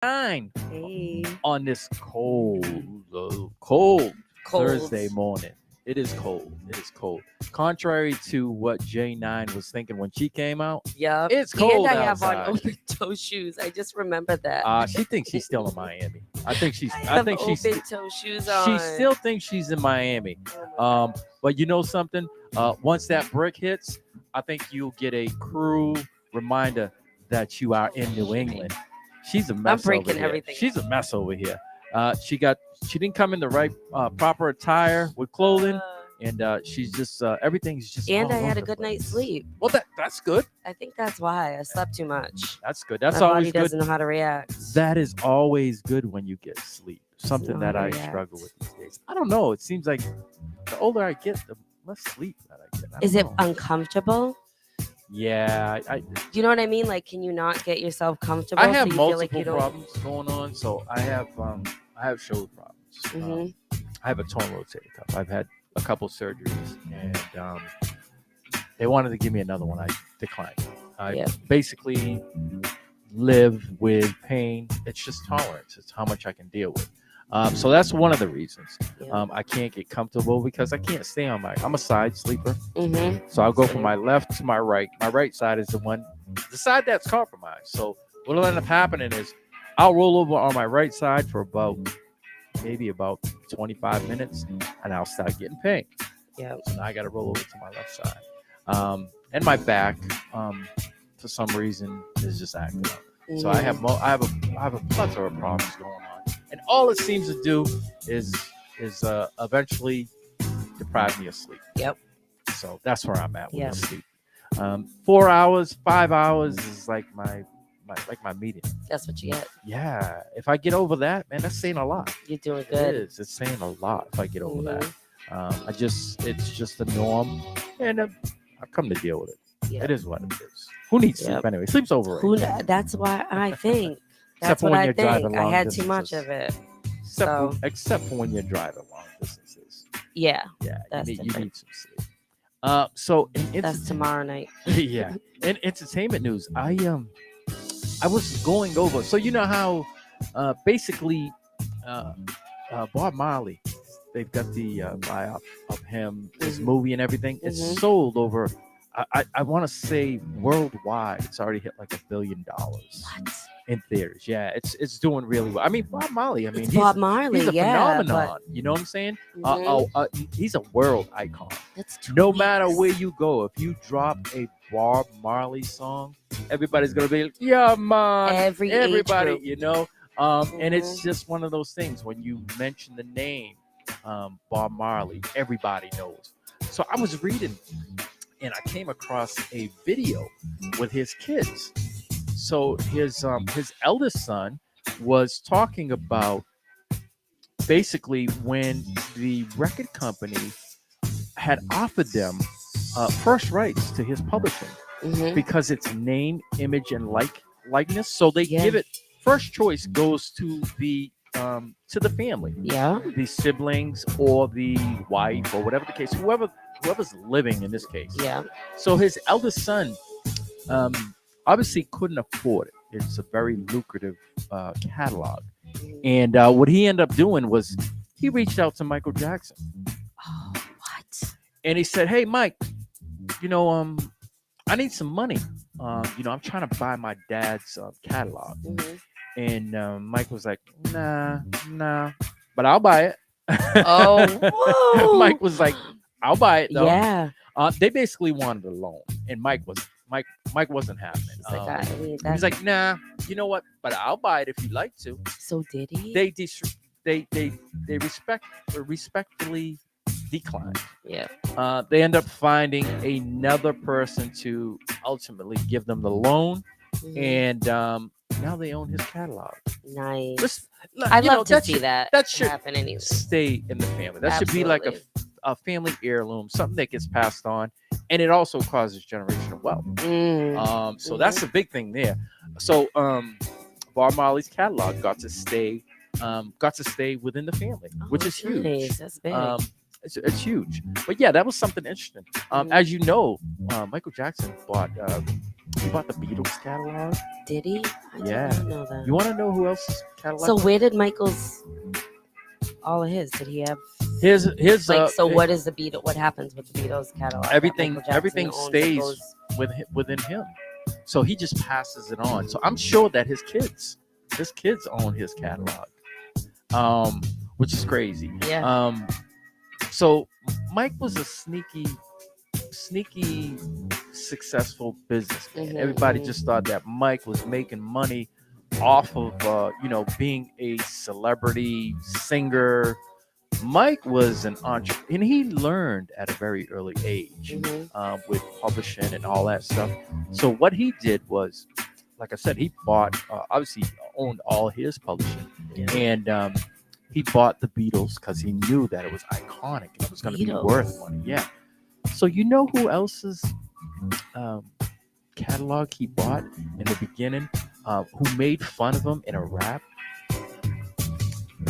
9 Hey. on this cold Cold. Thursday morning. It is cold. It is cold. Contrary to what J9 was thinking when she came out, Yep. it's cold And I have outside. on open toe shoes. I just remembered that. She thinks she's still in Miami. I think she's. I I have think she's. open toe shoes on. She still thinks she's in Miami. Oh my But you know something? Once that brick hits, I think you'll get a cruel reminder that you are in New England. She's a mess. breaking over here. everything. She's a mess over here. She didn't come in the right proper attire with clothing, and she's just everything's just. And all I had over a the good place. night's sleep. Well, that's good. I think that's why I slept too much. That's good. That's My always body good. doesn't know how to react. That is always good when you get sleep. Something know that how I to react. struggle with these days. I don't know. It seems like the older I get, the less sleep that I get. Is it know. uncomfortable? Yeah, Do you know what I mean? Like, can you not get yourself comfortable? I have so you multiple feel like you don't... problems going on. So I have shoulder problems. I have a torn rotator cuff. I've had a couple surgeries, and they wanted to give me another one. I declined. I basically live with pain. It's just tolerance. It's how much I can deal with. So that's one of the reasons I can't get comfortable because I can't stay on I'm a side sleeper. So I'll go from my left to my right. My right side is the side that's compromised. So what'll end up happening is I'll roll over on my right side for maybe about 25 minutes, and I'll start getting pain. Yeah. So now I got to roll over to my left side. And my back, for some reason, is just acting up. So I have a plethora of problems going on. And all it seems to do is eventually deprive me of sleep. Yep. So that's where I'm at with the sleep. 4 hours, 5 hours is like my median. That's what you get. Yeah. If I get over that, man, that's saying a lot. You're doing good. It is. It's saying a lot if I get over that. It's just the norm, and I've come to deal with it. Yeah. It is what it is. Who needs sleep anyway? Sleep's overrated. That's why I think. Except That's for what when I you're think. driving I long had too much distances. of it. Except for when you're driving long distances. Yeah. Yeah. That's you different. need some sleep. So that's tomorrow night. Yeah. In entertainment news, I was going over. So you know how basically Bob Marley, they've got the biop of him, his movie and everything. It's sold over. I want to say worldwide, it's already hit like $1 billion. What? In theaters. Yeah, it's doing really well. I mean, Bob Marley. I mean, Bob Marley. He's a phenomenon. But... You know what I'm saying? He's a world icon. That's no matter where you go, if you drop a Bob Marley song, everybody's gonna be like, yeah, man. Everybody, you know. And it's just one of those things when you mention the name Bob Marley, everybody knows. So I was reading, and I came across a video with his kids. So his eldest son was talking about basically when the record company had offered them first rights to his publishing because it's name, image, and likeness. So they give it first choice goes to the family, the siblings or the wife or whatever the case, whoever's living in this case. Yeah. So his eldest son obviously couldn't afford it. It's a very lucrative catalog. And what he ended up doing was he reached out to Michael Jackson. Oh, what? And he said, hey, Mike, I need some money. I'm trying to buy my dad's catalog. And Mike was like, nah, but I'll buy it. Oh, Mike was like, I'll buy it though. Yeah. They basically wanted a loan, and Mike wasn't having it. He's like, nah, you know what? But I'll buy it if you'd like to. So did he? They respectfully declined. Yeah. They end up finding another person to ultimately give them the loan, and now they own his catalog. Nice. I love to see that. That should happen anyway. Stay in the family. That should be like a family heirloom, something that gets passed on, and it also causes generational wealth. So that's the big thing there. So Bob Marley's catalog got to stay within the family, which is huge. Nice. That's big. It's huge. But yeah, that was something interesting. As you know, Michael Jackson bought the Beatles catalog. Did he? I didn't know that. You want to know who else's catalog? So where did Michael's all of his? Did he have his what is the Beatles? What happens with the Beatles catalog? Everything stays within him. So he just passes it on. So I'm sure that his kids own his catalog, which is crazy. Yeah. So Mike was a sneaky, successful businessman. Mm-hmm, Everybody just thought that Mike was making money off of, being a celebrity singer. Mike was an entrepreneur, and he learned at a very early age with publishing and all that stuff. So what he did was, like I said, he bought, obviously owned all his publishing, and he bought the Beatles because he knew that it was iconic and it was going to be worth money. Yeah. So you know who else's catalog he bought in the beginning, who made fun of him in a rap?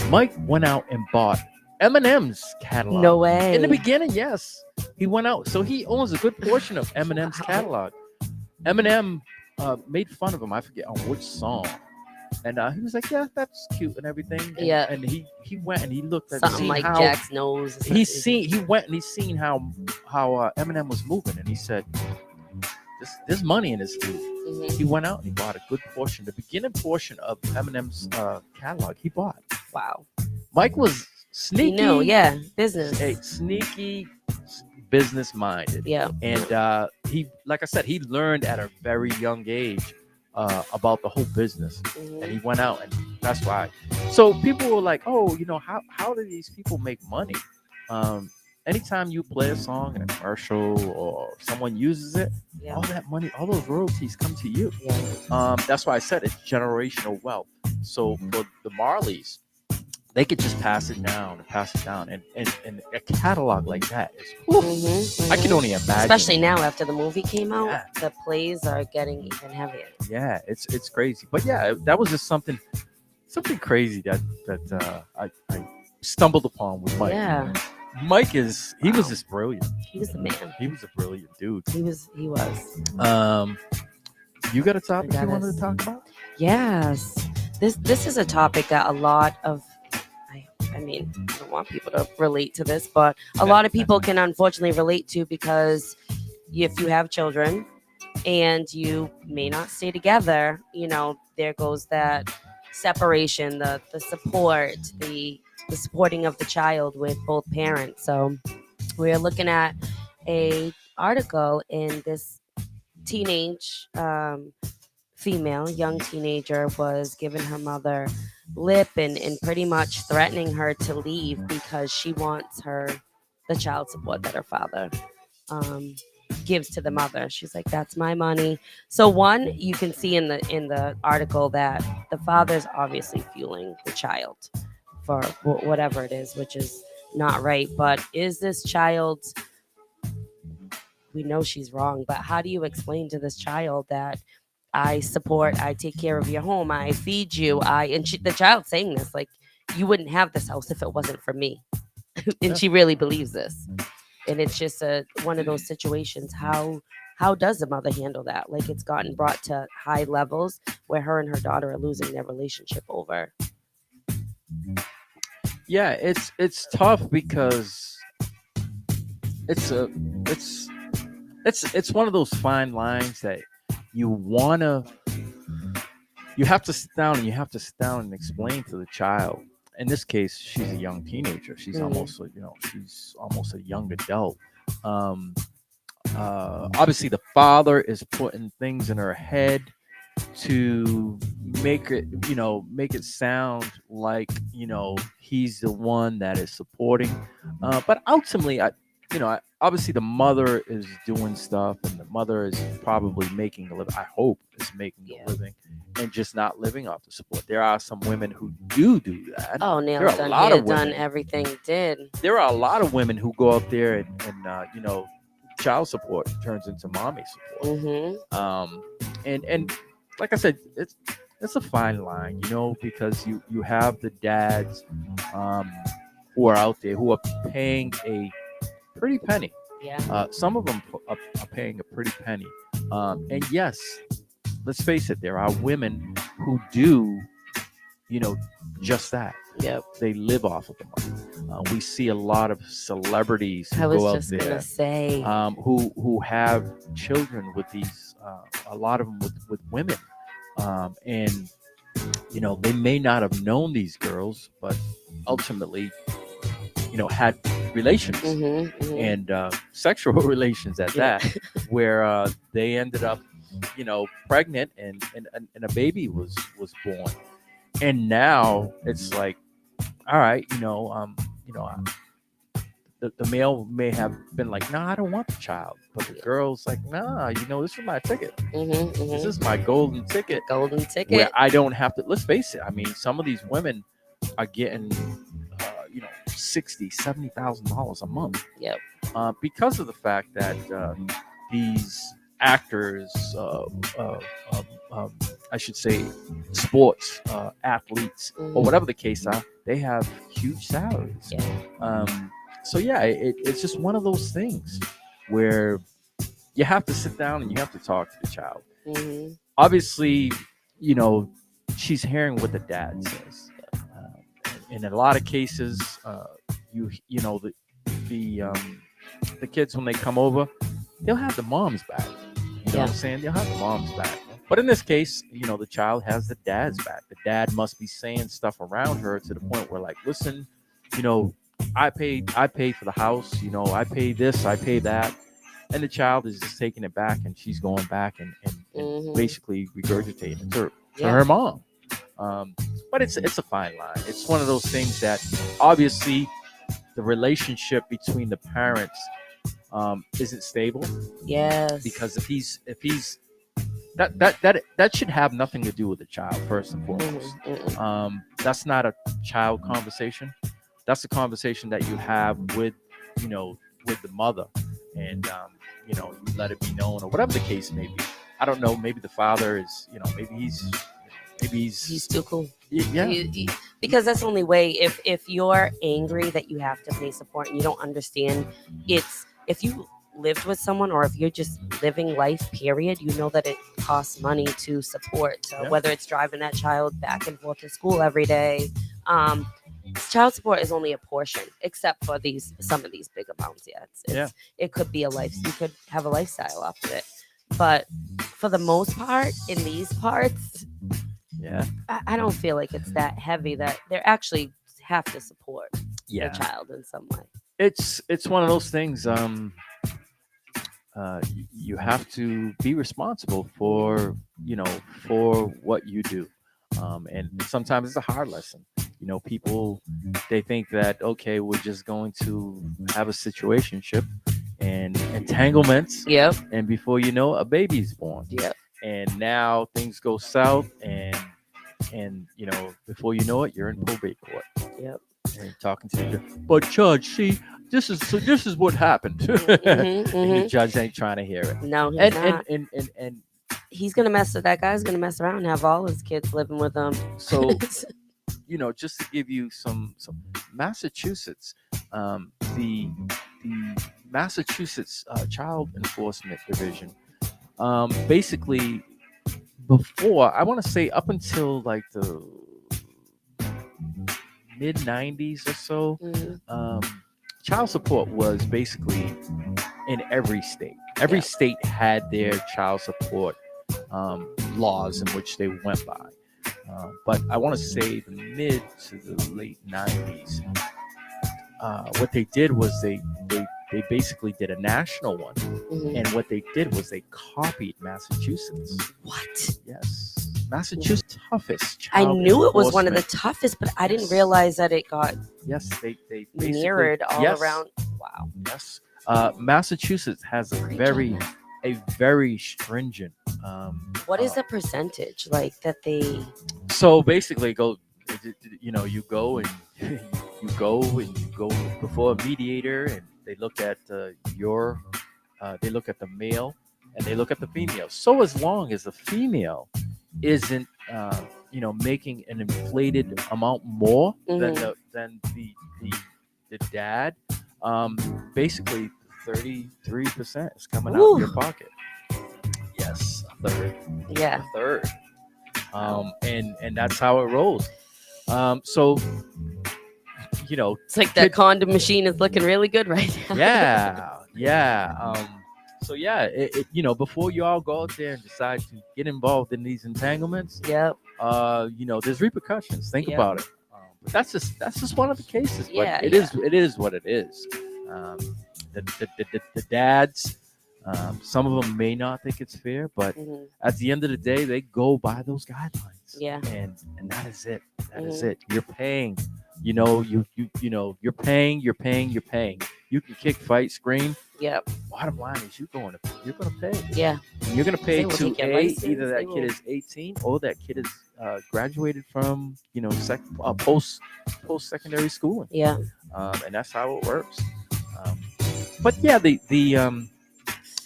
Mike went out and bought Eminem's catalog. No way. In the beginning, yes. He went out. So he owns a good portion of Eminem's catalog. Eminem made fun of him. I forget on which song. And he was like, yeah, that's cute and everything. And, and he went and he looked at something like Jack's nose. He went and he's seen how Eminem was moving, and he said, there's money in this dude. Mm-hmm. He went out and he bought a good portion, the beginning portion of Eminem's catalog. He bought. Wow. Mike was sneaky. Business. Hey, sneaky, business minded. Yeah. And he, like I said, he learned at a very young age about the whole business, and he went out, and that's why. So people were like, oh, how do these people make money? Anytime you play a song in a commercial or someone uses it, all that money, all those royalties come to you. That's why I said it's generational wealth. So for the Marleys, they could just pass it down, and a catalog like that is, I can only imagine. Especially now after the movie came out, the plays are getting even heavier. Yeah, it's crazy. But yeah, that was just something crazy that I stumbled upon with Mike. Yeah. Mike was just brilliant. He was the man. He was a brilliant dude. He was. You got a topic you wanted to talk about? Yes. This is a topic that a lot of, I mean, I don't want people to relate to this, but a lot of people can unfortunately relate to, because if you have children and you may not stay together, there goes that separation, the support, the supporting of the child with both parents. So we're looking at a article in this teenage young teenager was giving her mother lip and pretty much threatening her to leave because she wants the child support that her father gives to the mother. She's like, that's my money. So one, you can see in the article that the father's obviously fueling the child for whatever it is, which is not right. But is this child's, we know she's wrong, but how do you explain to this child that I take care of your home, I feed you, the child saying this, like, you wouldn't have this house if it wasn't for me. And she really believes this. And it's just one of those situations. How does the mother handle that? Like, it's gotten brought to high levels where her and her daughter are losing their relationship over. Yeah, it's tough because it's one of those fine lines that you have to sit down and explain to the child. In this case, she's a young teenager. She's almost a young adult. Obviously the father is putting things in her head to make it sound like, he's the one that is supporting. But ultimately, obviously the mother is doing stuff, and the mother is probably making a living. I hope is making a living and just not living off the support. There are some women who do that. Oh, nails done, hair done, everything did. There are a lot of women who go out there and child support turns into mommy support. And like I said, it's a fine line, because you have the dads who are out there who are paying a pretty penny. Yeah. Some of them are paying a pretty penny. And yes, let's face it, there are women who do, just that. Yep. They live off of the money. We see a lot of celebrities I who was go out just gonna there, say. who have children with these, a lot of them with women, and they may not have known these girls, but ultimately, had relations and sexual relations at Yeah. that, where they ended up, pregnant, and a baby was born, and now it's like, all right, the male may have been like, no, I don't want the child, but the girl's like, nah, this is my ticket. This is my golden ticket. Golden ticket. Where I don't have to. Let's face it. I mean, some of these women are getting, $60,000-$70,000 a month. Yep. Because of the fact that these actors, I should say, sports athletes, or whatever the case are, they have huge salaries. Yeah. So yeah, it's just one of those things where you have to sit down and you have to talk to the child. Obviously, she's hearing what the dad says. In a lot of cases, the kids, when they come over, they'll have the moms back. You know what I'm saying? They'll have the moms back. But in this case, the child has the dad's back. The dad must be saying stuff around her to the point where, like, listen, I pay for the house, I pay this, I pay that. And the child is just taking it back, and she's going back and basically regurgitating it to her mom. But it's a fine line. It's one of those things that obviously the relationship between the parents isn't stable. Yes. Because if he's that should have nothing to do with the child, first and foremost. That's not a child conversation. That's a conversation that you have with the mother, and you let it be known, or whatever the case may be. I don't know. Maybe the father is, maybe he's too cool. Yeah. Because that's the only way. If you're angry that you have to pay support and you don't understand, if you lived with someone, or if you're just living life, period, you know that it costs money to support. So whether it's driving that child back and forth to school every day, child support is only a portion, except for some of these big amounts. It could be you could have a lifestyle off of it, but for the most part, in these parts, I don't feel like it's that heavy that they actually have to support their child in some way. It's one of those things. You have to be responsible for what you do, and sometimes it's a hard lesson. People, they think that, okay, we're just going to have a situationship and entanglements. Yep. And before you know, a baby's born. Yep. And now things go south, and before you know it, you're in probate court. Yep. And talking to the judge. But judge, see, this is what happened. And the judge ain't trying to hear it. No, he's not. And he's gonna mess with that guy's gonna mess around and have all his kids living with him. So just to give you some Massachusetts, the Massachusetts Child Enforcement Division, basically, before, I want to say up until like the mid 90s or so, child support was basically in every state. Every state had their child support laws in which they went by. But I want to say the mid to the late 90s, what they did was they basically did a national one. And what they did was they copied Massachusetts. What? Yes. Massachusetts toughest I child knew it was one of the enforcement. toughest, but I didn't realize that it got Yes, they basically mirrored all around. Wow. Yes. Massachusetts has a very stringent. What is the percentage like that they? So basically, you go and you go before a mediator, and they look at they look at the male and they look at the female. So as long as the female isn't making an inflated amount more than the dad, basically 33% is coming out of your pocket. Yes, a third. Yeah. A third. And that's how it rolls. So it's like that condom machine is looking really good right now. Yeah. So yeah, before you all go out there and decide to get involved in these entanglements, Yep. there's repercussions. Think about it. But that's just one of the cases. But Yeah, it is what it is. The dads, some of them may not think it's fair, but at the end of the day, they go by those guidelines. Yeah. And that is it. That is it. You're paying. You're paying. You can kick, fight, scream. Yep. Bottom line is you're gonna pay. Yeah. And you're gonna pay to either that will. kid is 18 or that kid is graduated from post secondary schooling. Yeah. And that's how it works. But yeah,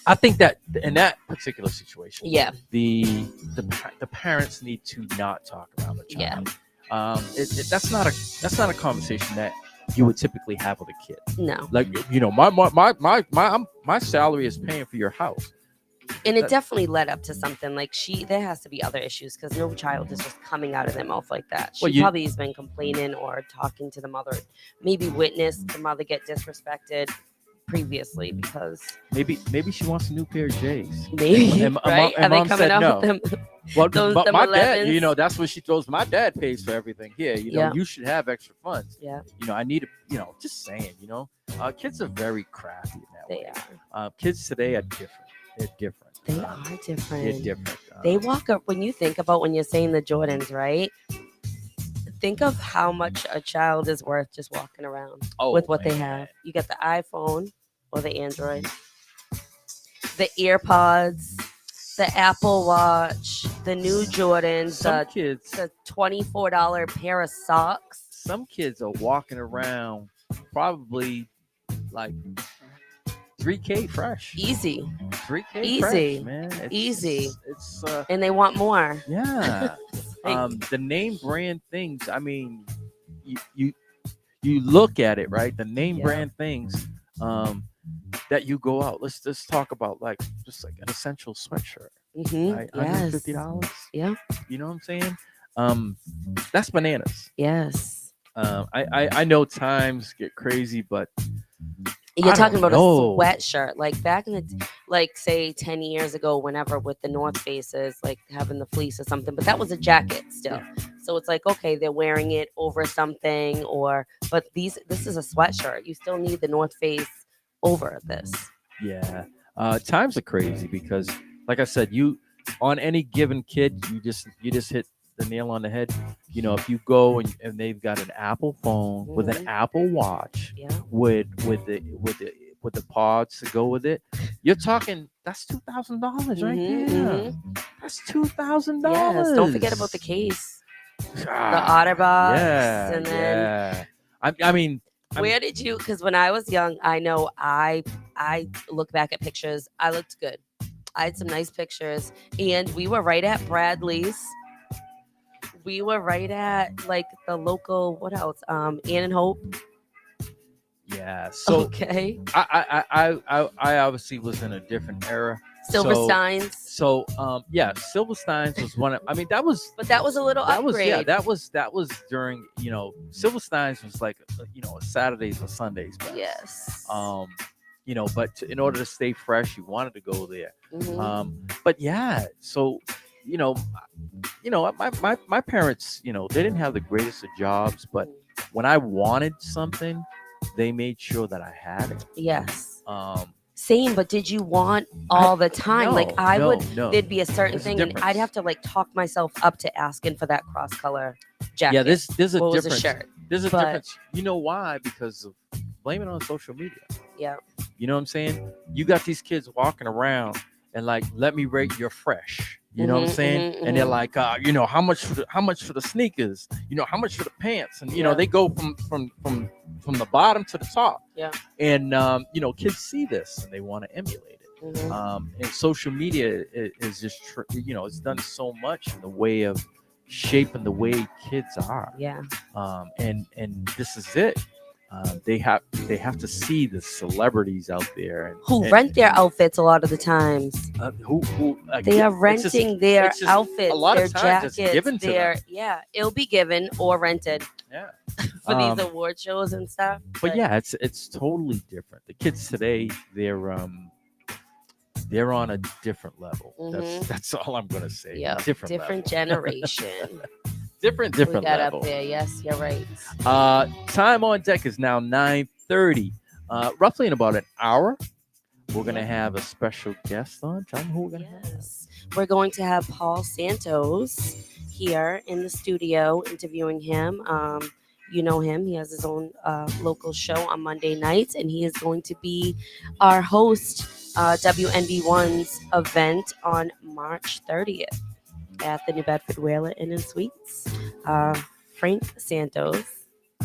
I think that in that particular situation, the parents need to not talk around the child. That's not a conversation that you would typically have with a kid. No. Like, my salary is paying for your house. And it definitely led up to something like there has to be other issues because no child is just coming out of their mouth like that. She probably has been complaining or talking to the mother, maybe witnessed the mother get disrespected previously because maybe she wants a new pair of J's. Maybe, right? Are they coming out with them? Well, but my dad, that's what she throws. My dad pays for everything here. You should have extra funds. Yeah. I need to, just saying, kids are very crafty in that way. They are. Kids today are different. They're different. They are different. They're different. They walk up, when you think about when you're saying the Jordans, right? Think of how much a child is worth just walking around with what they have. You got the iPhone or the Android, the EarPods, the Apple Watch, the new Jordans, the $24 pair of socks. Some kids are walking around probably like $3K fresh. Easy. $3K easy. Fresh, man. Easy. It's and they want more. Yeah. The name brand things, I mean, you look at it, right? The name brand things that you go out. Let's just talk about just like an essential sweatshirt. Right? $150. Yeah. You know what I'm saying? That's bananas. Yes. I know times get crazy, but you're talking about a sweatshirt, like back in the, say 10 years ago, whenever with the North Faces, like having the fleece or something, but that was a jacket still. Yeah. So it's like, okay, they're wearing it over something but this is a sweatshirt. You still need the North Face over this. Yeah. Times are crazy because like I said, on any given kid, you just hit the nail on the head. If you go and they've got an Apple phone with an Apple Watch with the pods to go with it, you're talking that's $2,000 right there. That's $2,000. Yes, don't forget about the case, the OtterBox, and then I mean, where did you? Because when I was young, I know I look back at pictures. I looked good. I had some nice pictures, and we were right at Bradley's. We were right at like the local, what else? Ann and Hope. Yeah. So okay. I obviously was in a different era. Silversteins. So Silversteins was one of. I mean, that was. But that was a little upgrade. That was during Silversteins was like a Saturdays or Sundays. Best. Yes. But in order to stay fresh, you wanted to go there. But yeah, so. My parents, they didn't have the greatest of jobs, but when I wanted something, they made sure that I had it. Yes. Same, but did you want all the time? No, there'd be a certain thing, and I'd have to talk myself up to asking for that cross color jacket. Yeah, there's a difference. A shirt. There's a difference. You know why? Because of blame it on social media. Yeah. You know what I'm saying? You got these kids walking around and let me rate your fresh. You know what I'm saying? And they're like, how much for the sneakers? How much for the pants? And they go from the bottom to the top. Yeah. And kids see this and they want to emulate it. And social media is just it's done so much in the way of shaping the way kids are. Yeah. And this is it. they have to see the celebrities out there who rent their outfits a lot of the times. Who they are renting their outfits, a lot their of times jackets, given to them. Yeah, it'll be given or rented. Yeah. For these award shows and stuff. But yeah, it's totally different. The kids today, they're on a different level. That's all I'm gonna say. Yeah, different generation. different we got level. Up there. Yes, you're right. Time on deck is now 9:30. Roughly in about an hour, we're gonna have a special guest on. Tell them who we're gonna have. We're going to have Paul Santos here in the studio interviewing him. You know him. He has his own local show on Monday nights, and he is going to be our host WNB1's event on March 30th at the New Bedford Whaler Inn and Suites. Frank Santos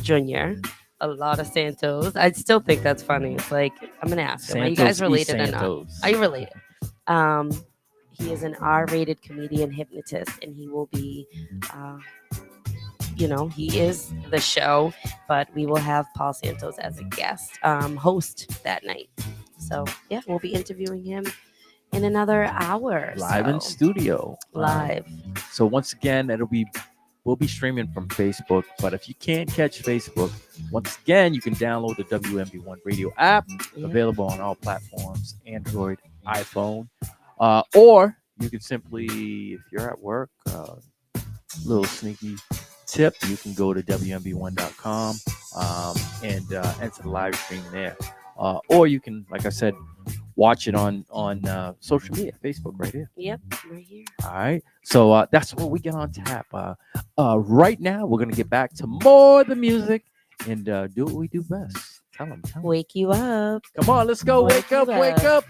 Jr., a lot of Santos. I still think that's funny. It's like, I'm going to ask him, are you guys related or not? Are you related? He is an R-rated comedian hypnotist, and he will be... he is the show, but we will have Paul Santos as a guest host that night. So, yeah, we'll be interviewing him in another hour. Live in studio. Live. So once again, we'll be streaming from Facebook. But if you can't catch Facebook, once again, you can download the WMB1 Radio app, available on all platforms, Android, iPhone, or you can simply, if you're at work, little sneaky tip, you can go to WMB1.com and enter the live stream there. Or you can, like I said, watch it on social media, Facebook right here. Yep, right here. All right. So that's what we get on tap. Right now, we're going to get back to more of the music and do what we do best. Tell them. Wake you up. Come on, let's go. Wake up.